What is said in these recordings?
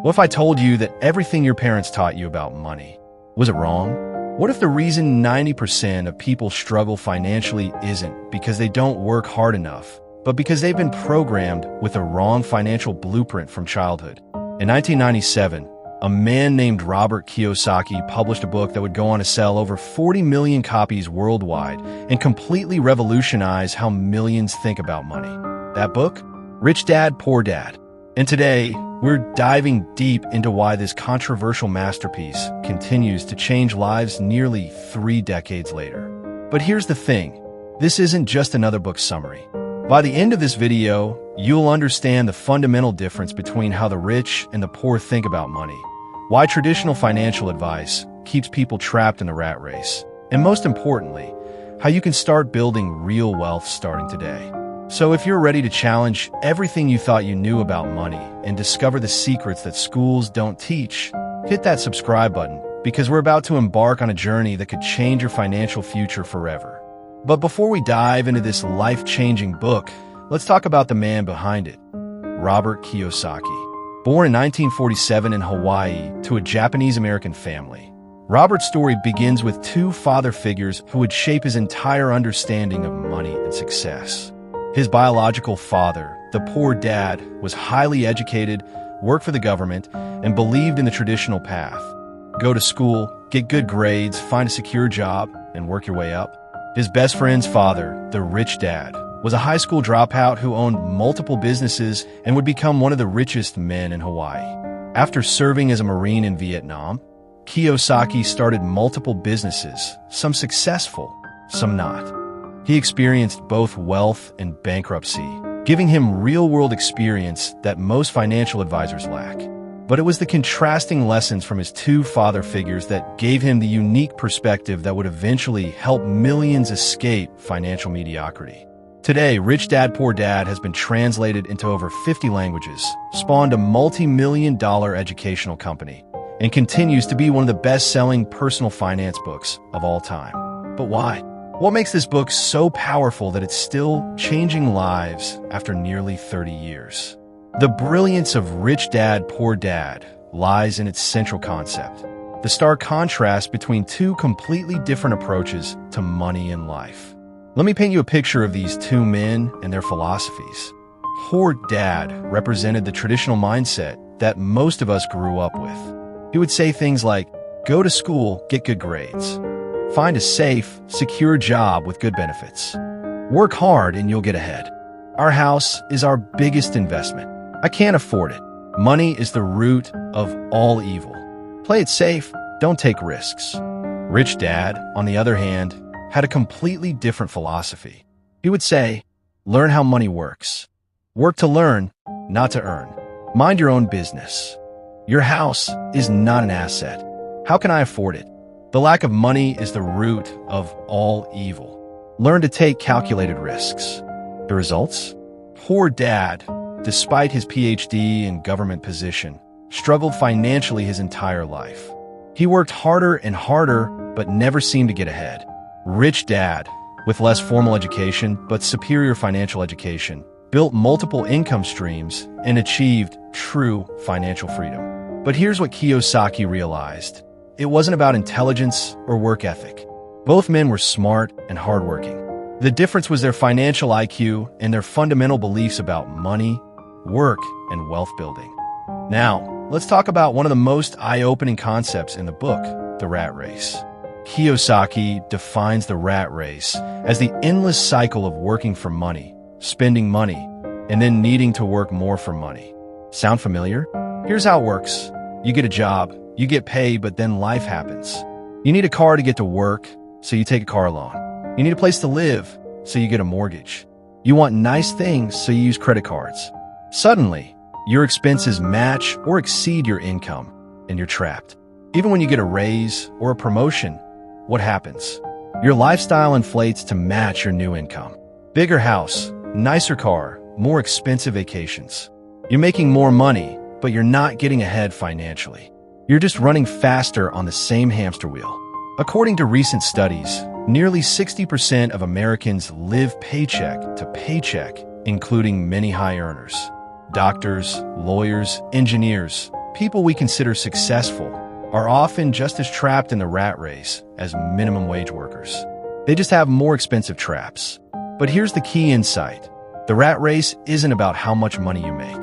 What if I told you that everything your parents taught you about money? Was it wrong? What if the reason 90% of people struggle financially isn't because they don't work hard enough, but because they've been programmed with a wrong financial blueprint from childhood? In 1997, a man named Robert Kiyosaki published a book that would go on to sell over 40 million copies worldwide and completely revolutionize how millions think about money. That book? Rich Dad, Poor Dad. And today, we're diving deep into why this controversial masterpiece continues to change lives nearly 3 decades later. But here's the thing, this isn't just another book summary. By the end of this video, you'll understand the fundamental difference between how the rich and the poor think about money, why traditional financial advice keeps people trapped in the rat race, and most importantly, how you can start building real wealth starting today. So if you're ready to challenge everything you thought you knew about money and discover the secrets that schools don't teach, hit that subscribe button because we're about to embark on a journey that could change your financial future forever. But before we dive into this life-changing book, let's talk about the man behind it, Robert Kiyosaki. Born in 1947 in Hawaii to a Japanese-American family, Robert's story begins with 2 father figures who would shape his entire understanding of money and success. His biological father, the poor dad, was highly educated, worked for the government, and believed in the traditional path. Go to school, get good grades, find a secure job, and work your way up. His best friend's father, the rich dad, was a high school dropout who owned multiple businesses and would become one of the richest men in Hawaii. After serving as a Marine in Vietnam, Kiyosaki started multiple businesses, some successful, some not. He experienced both wealth and bankruptcy, giving him real-world experience that most financial advisors lack. But it was the contrasting lessons from his 2 father figures that gave him the unique perspective that would eventually help millions escape financial mediocrity. Today, Rich Dad, Poor Dad has been translated into over 50 languages, spawned a multi-million-dollar educational company, and continues to be one of the best-selling personal finance books of all time. But why? What makes this book so powerful that it's still changing lives after nearly 30 years? The brilliance of Rich Dad, Poor Dad lies in its central concept, the stark contrast between 2 completely different approaches to money and life. Let me paint you a picture of these 2 men and their philosophies. Poor Dad represented the traditional mindset that most of us grew up with. He would say things like, go to school, get good grades. Find a safe, secure job with good benefits. Work hard and you'll get ahead. Our house is our biggest investment. I can't afford it. Money is the root of all evil. Play it safe, don't take risks. Rich Dad, on the other hand, had a completely different philosophy. He would say, learn how money works. Work to learn, not to earn. Mind your own business. Your house is not an asset. How can I afford it? The lack of money is the root of all evil. Learn to take calculated risks. The results? Poor Dad, despite his PhD and government position, struggled financially his entire life. He worked harder and harder, but never seemed to get ahead. Rich Dad, with less formal education but superior financial education, built multiple income streams and achieved true financial freedom. But here's what Kiyosaki realized. It wasn't about intelligence or work ethic. Both men were smart and hardworking. The difference was their financial IQ and their fundamental beliefs about money, work, and wealth building. Now, let's talk about one of the most eye-opening concepts in the book, the rat race. Kiyosaki defines the rat race as the endless cycle of working for money, spending money, and then needing to work more for money. Sound familiar? Here's how it works. You get a job, you get paid, but then life happens. You need a car to get to work, so you take a car loan. You need a place to live, so you get a mortgage. You want nice things, so you use credit cards. Suddenly, your expenses match or exceed your income, and you're trapped. Even when you get a raise or a promotion, what happens? Your lifestyle inflates to match your new income. Bigger house, nicer car, more expensive vacations. You're making more money, but you're not getting ahead financially. You're just running faster on the same hamster wheel. According to recent studies, nearly 60% of Americans live paycheck to paycheck, including many high earners. Doctors, lawyers, engineers, people we consider successful are often just as trapped in the rat race as minimum wage workers. They just have more expensive traps. But here's the key insight. The rat race isn't about how much money you make.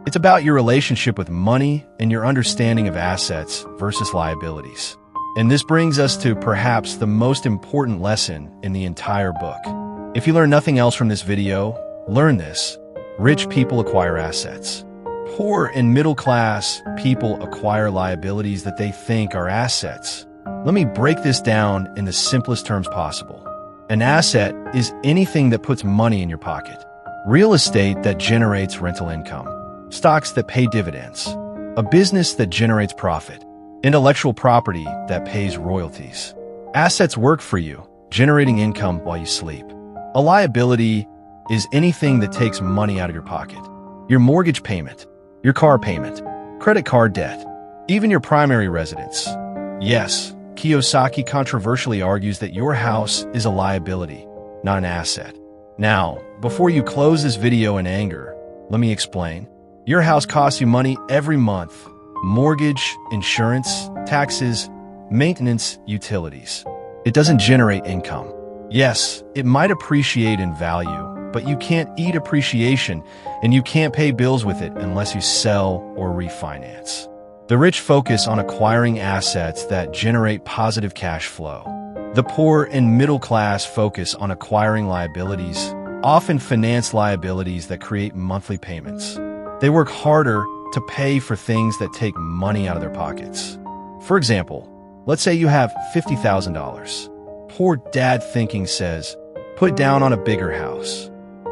It's about your relationship with money and your understanding of assets versus liabilities. And this brings us to perhaps the most important lesson in the entire book. If you learn nothing else from this video, learn this. Rich people acquire assets. Poor and middle-class people acquire liabilities that they think are assets. Let me break this down in the simplest terms possible. An asset is anything that puts money in your pocket. Real estate that generates rental income. Stocks that pay dividends. A business that generates profit. Intellectual property that pays royalties. Assets work for you, generating income while you sleep. A liability is anything that takes money out of your pocket. Your mortgage payment, your car payment, credit card debt, even your primary residence. Yes, Kiyosaki controversially argues that your house is a liability, not an asset. Now, before you close this video in anger, let me explain. Your house costs you money every month. Mortgage, insurance, taxes, maintenance, utilities. It doesn't generate income. Yes, it might appreciate in value, but you can't eat appreciation, and you can't pay bills with it unless you sell or refinance. The rich focus on acquiring assets that generate positive cash flow. The poor and middle class focus on acquiring liabilities, often finance liabilities that create monthly payments. They work harder to pay for things that take money out of their pockets. For example, let's say you have $50,000. Poor dad thinking says, put down on a bigger house.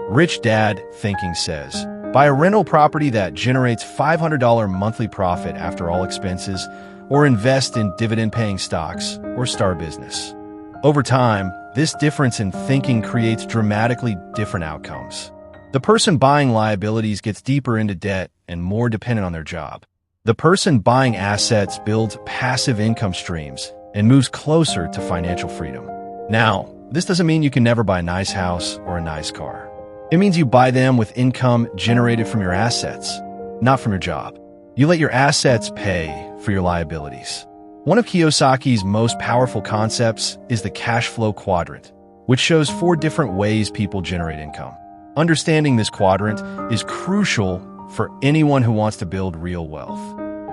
Rich dad thinking says, buy a rental property that generates $500 monthly profit after all expenses, or invest in dividend-paying stocks, or start a business. Over time, this difference in thinking creates dramatically different outcomes. The person buying liabilities gets deeper into debt and more dependent on their job. The person buying assets builds passive income streams and moves closer to financial freedom. Now, this doesn't mean you can never buy a nice house or a nice car. It means you buy them with income generated from your assets, not from your job. You let your assets pay for your liabilities. One of Kiyosaki's most powerful concepts is the cash flow quadrant, which shows 4 different ways people generate income. Understanding this quadrant is crucial for anyone who wants to build real wealth.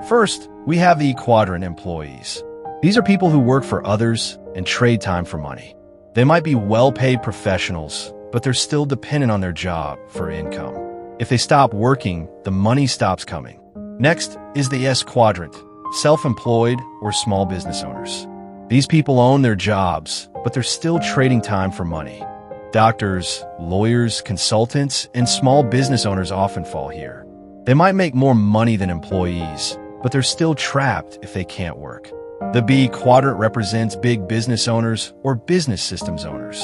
First, we have the quadrant employees. These are people who work for others and trade time for money. They might be well-paid professionals, but they're still dependent on their job for income. If they stop working, the money stops coming. Next is the S quadrant, self-employed or small business owners. These people own their jobs, but they're still trading time for money. Doctors, lawyers, consultants, and small business owners often fall here. They might make more money than employees, but they're still trapped if they can't work. The B quadrant represents big business owners or business systems owners.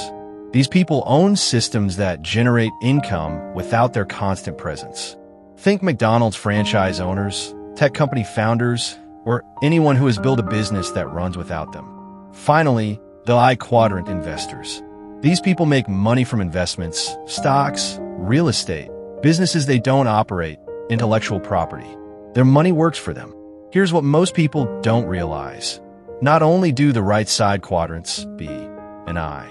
These people own systems that generate income without their constant presence. Think McDonald's franchise owners, tech company founders, or anyone who has built a business that runs without them. Finally, the I quadrant investors. These people make money from investments, stocks, real estate, businesses they don't operate, intellectual property. Their money works for them. Here's what most people don't realize. Not only do the right side quadrants, B and I,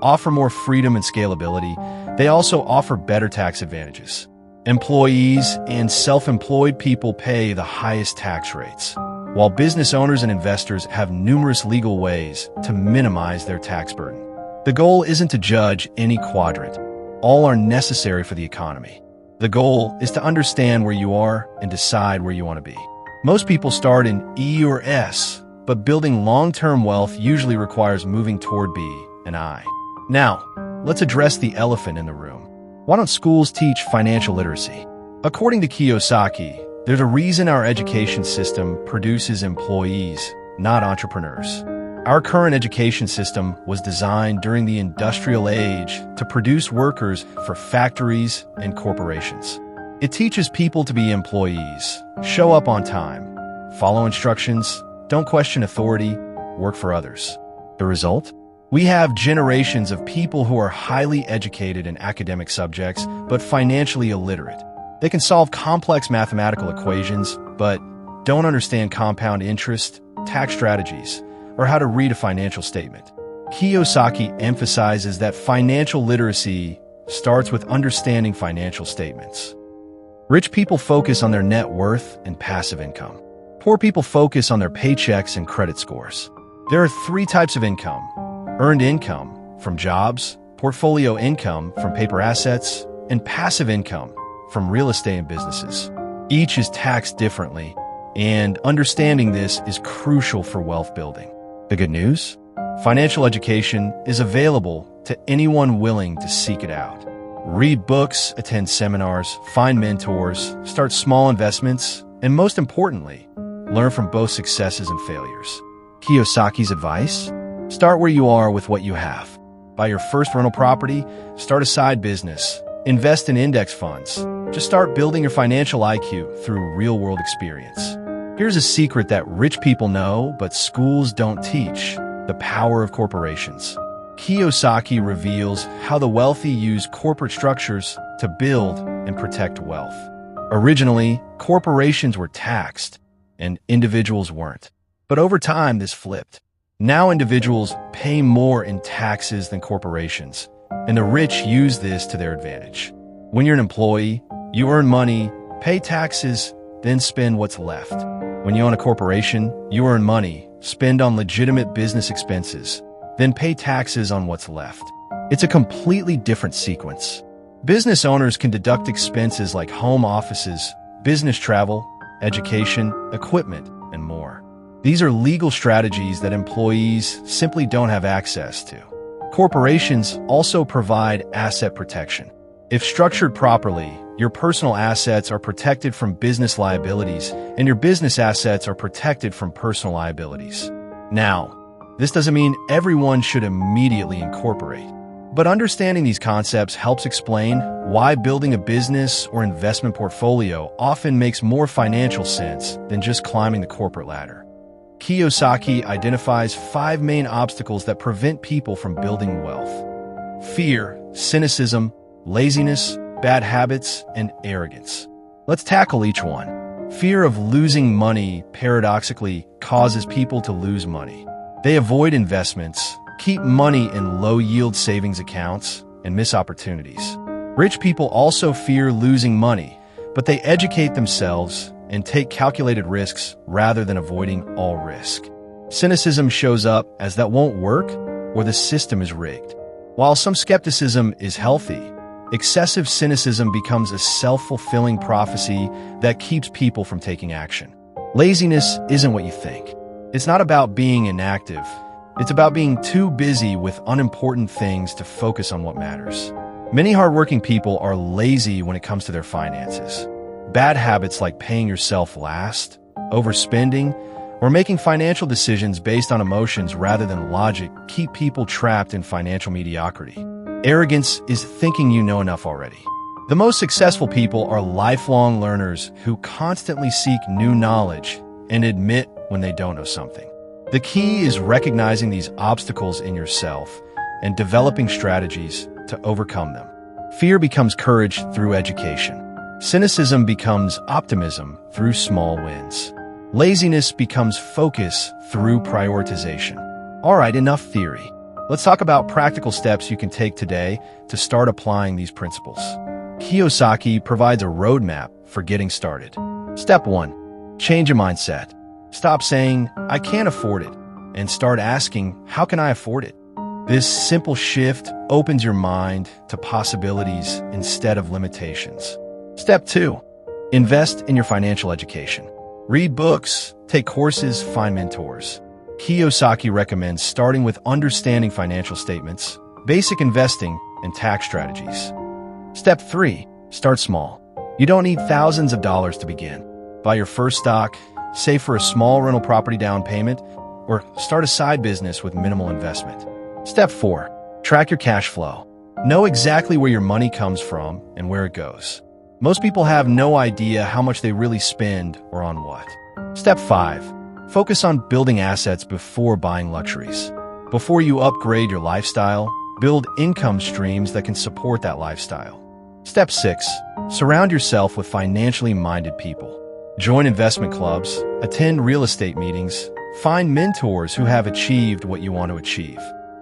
offer more freedom and scalability, they also offer better tax advantages. Employees and self-employed people pay the highest tax rates, while business owners and investors have numerous legal ways to minimize their tax burden. The goal isn't to judge any quadrant. All are necessary for the economy. The goal is to understand where you are and decide where you want to be. Most people start in E or S, but building long-term wealth usually requires moving toward B and I. Now, let's address the elephant in the room. Why don't schools teach financial literacy? According to Kiyosaki, there's a reason our education system produces employees, not entrepreneurs. Our current education system was designed during the industrial age to produce workers for factories and corporations. It teaches people to be employees, show up on time, follow instructions, don't question authority, work for others. The result? We have generations of people who are highly educated in academic subjects, but financially illiterate. They can solve complex mathematical equations, but don't understand compound interest, tax strategies, or how to read a financial statement. Kiyosaki emphasizes that financial literacy starts with understanding financial statements. Rich people focus on their net worth and passive income. Poor people focus on their paychecks and credit scores. There are three types of income: earned income from jobs, portfolio income from paper assets, and passive income from real estate and businesses. Each is taxed differently, and understanding this is crucial for wealth building. The good news? Financial education is available to anyone willing to seek it out. Read books, attend seminars, find mentors, start small investments, and most importantly, learn from both successes and failures. Kiyosaki's advice? Start where you are with what you have. Buy your first rental property, start a side business, invest in index funds. Just start building your financial IQ through real-world experience. Here's a secret that rich people know, but schools don't teach: the power of corporations. Kiyosaki reveals how the wealthy use corporate structures to build and protect wealth. Originally, corporations were taxed, and individuals weren't. But over time, this flipped. Now individuals pay more in taxes than corporations, and the rich use this to their advantage. When you're an employee, you earn money, pay taxes, then spend what's left. When you own a corporation, you earn money, spend on legitimate business expenses, then pay taxes on what's left. It's a completely different sequence. Business owners can deduct expenses like home offices, business travel, education, equipment, and more. These are legal strategies that employees simply don't have access to. Corporations also provide asset protection. If structured properly, your personal assets are protected from business liabilities, and your business assets are protected from personal liabilities. Now, this doesn't mean everyone should immediately incorporate, but understanding these concepts helps explain why building a business or investment portfolio often makes more financial sense than just climbing the corporate ladder. Kiyosaki identifies 5 main obstacles that prevent people from building wealth: fear, cynicism, laziness, bad habits, and arrogance. Let's tackle each one. Fear of losing money paradoxically causes people to lose money. They avoid investments, keep money in low-yield savings accounts, and miss opportunities. Rich people also fear losing money, but they educate themselves and take calculated risks rather than avoiding all risk. Cynicism shows up as that won't work or the system is rigged. While some skepticism is healthy, excessive cynicism becomes a self-fulfilling prophecy that keeps people from taking action. Laziness isn't what you think. It's not about being inactive. It's about being too busy with unimportant things to focus on what matters. Many hardworking people are lazy when it comes to their finances. Bad habits like paying yourself last, overspending, or making financial decisions based on emotions rather than logic keep people trapped in financial mediocrity. Arrogance is thinking you know enough already. The most successful people are lifelong learners who constantly seek new knowledge and admit when they don't know something. The key is recognizing these obstacles in yourself and developing strategies to overcome them. Fear becomes courage through education. Cynicism becomes optimism through small wins. Laziness becomes focus through prioritization. All right, enough theory. Let's talk about practical steps you can take today to start applying these principles. Kiyosaki provides a roadmap for getting started. Step 1. Change your mindset. Stop saying, "I can't afford it," and start asking, "How can I afford it?" This simple shift opens your mind to possibilities instead of limitations. Step 2. Invest in your financial education. Read books, take courses, find mentors. Kiyosaki recommends starting with understanding financial statements, basic investing, and tax strategies. Step 3. Start small. You don't need thousands of dollars to begin. Buy your first stock, save for a small rental property down payment, or start a side business with minimal investment. Step 4. Track your cash flow. Know exactly where your money comes from and where it goes. Most people have no idea how much they really spend or on what. Step 5. Focus on building assets before buying luxuries. Before you upgrade your lifestyle, build income streams that can support that lifestyle. Step 6. Surround yourself with financially minded people. Join investment clubs, attend real estate meetings, find mentors who have achieved what you want to achieve.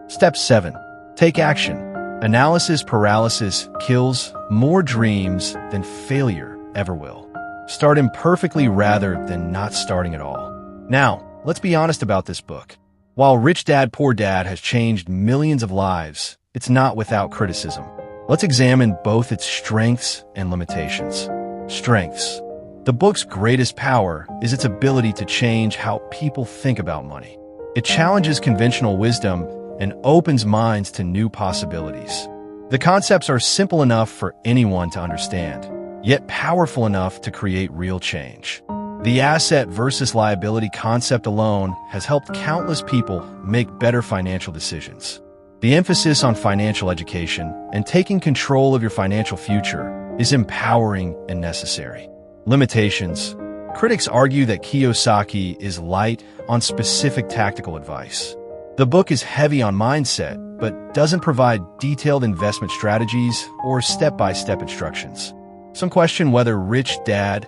Step 7. Take action. Analysis paralysis kills more dreams than failure ever will. Start imperfectly rather than not starting at all. Now, let's be honest about this book. While Rich Dad, Poor Dad has changed millions of lives, it's not without criticism. Let's examine both its strengths and limitations. Strengths. The book's greatest power is its ability to change how people think about money. It challenges conventional wisdom and opens minds to new possibilities. The concepts are simple enough for anyone to understand, yet powerful enough to create real change. The asset versus liability concept alone has helped countless people make better financial decisions. The emphasis on financial education and taking control of your financial future is empowering and necessary. Limitations. Critics argue that Kiyosaki is light on specific tactical advice. The book is heavy on mindset, but doesn't provide detailed investment strategies or step-by-step instructions. Some question whether Rich Dad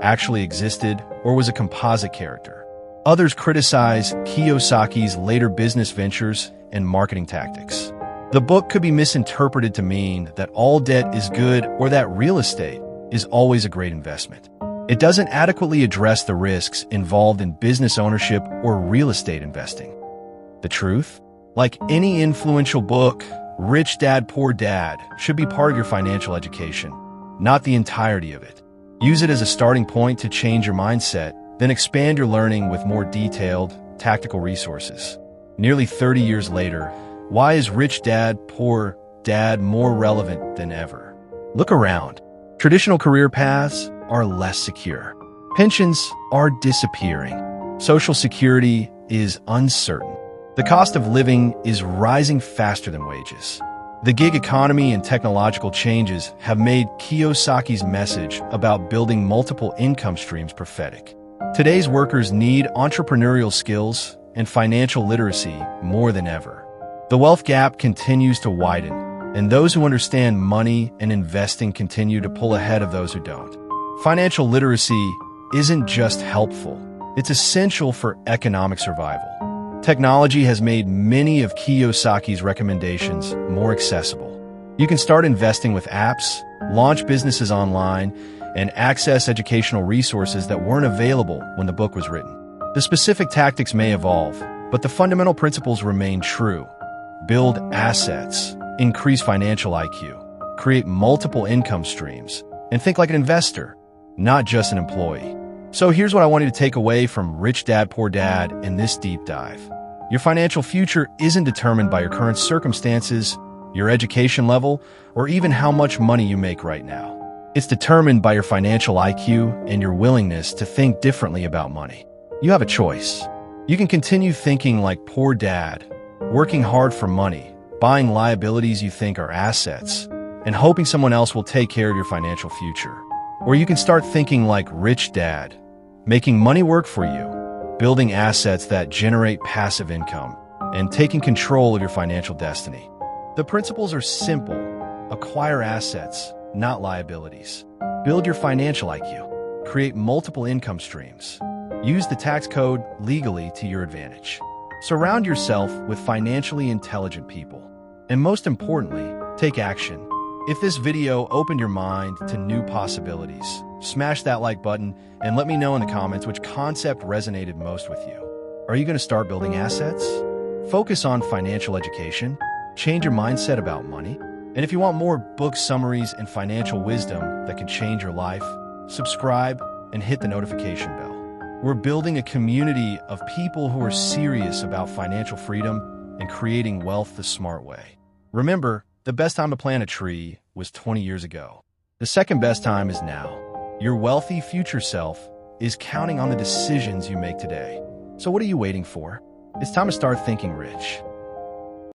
actually existed or was a composite character. Others criticize Kiyosaki's later business ventures and marketing tactics. The book could be misinterpreted to mean that all debt is good or that real estate is always a great investment. It doesn't adequately address the risks involved in business ownership or real estate investing. The truth? Like any influential book, Rich Dad, Poor Dad should be part of your financial education, not the entirety of it. Use it as a starting point to change your mindset, then expand your learning with more detailed, tactical resources. Nearly 30 years later, why is Rich Dad, Poor Dad more relevant than ever? Look around. Traditional career paths are less secure. Pensions are disappearing. Social security is uncertain. The cost of living is rising faster than wages. The gig economy and technological changes have made Kiyosaki's message about building multiple income streams prophetic. Today's workers need entrepreneurial skills and financial literacy more than ever. The wealth gap continues to widen, and those who understand money and investing continue to pull ahead of those who don't. Financial literacy isn't just helpful, it's essential for economic survival. Technology has made many of Kiyosaki's recommendations more accessible. You can start investing with apps, launch businesses online, and access educational resources that weren't available when the book was written. The specific tactics may evolve, but the fundamental principles remain true. Build assets, increase financial IQ, create multiple income streams, and think like an investor, not just an employee. So here's what I want you to take away from Rich Dad, Poor Dad in this deep dive. Your financial future isn't determined by your current circumstances, your education level, or even how much money you make right now. It's determined by your financial IQ and your willingness to think differently about money. You have a choice. You can continue thinking like Poor Dad, working hard for money, buying liabilities you think are assets, and hoping someone else will take care of your financial future. Or you can start thinking like Rich Dad, making money work for you, building assets that generate passive income, and taking control of your financial destiny. The principles are simple. Acquire assets, not liabilities. Build your financial IQ. Create multiple income streams. Use the tax code legally to your advantage. Surround yourself with financially intelligent people. And most importantly, take action. If this video opened your mind to new possibilities, smash that like button and let me know in the comments which concept resonated most with you. Are you going to start building assets? Focus on financial education? Change your mindset about money? And if you want more book summaries and financial wisdom that can change your life, subscribe and hit the notification bell. We're building a community of people who are serious about financial freedom and creating wealth the smart way. Remember, the best time to plant a tree was 20 years ago. The second best time is now. Your wealthy future self is counting on the decisions you make today. So what are you waiting for? It's time to start thinking rich.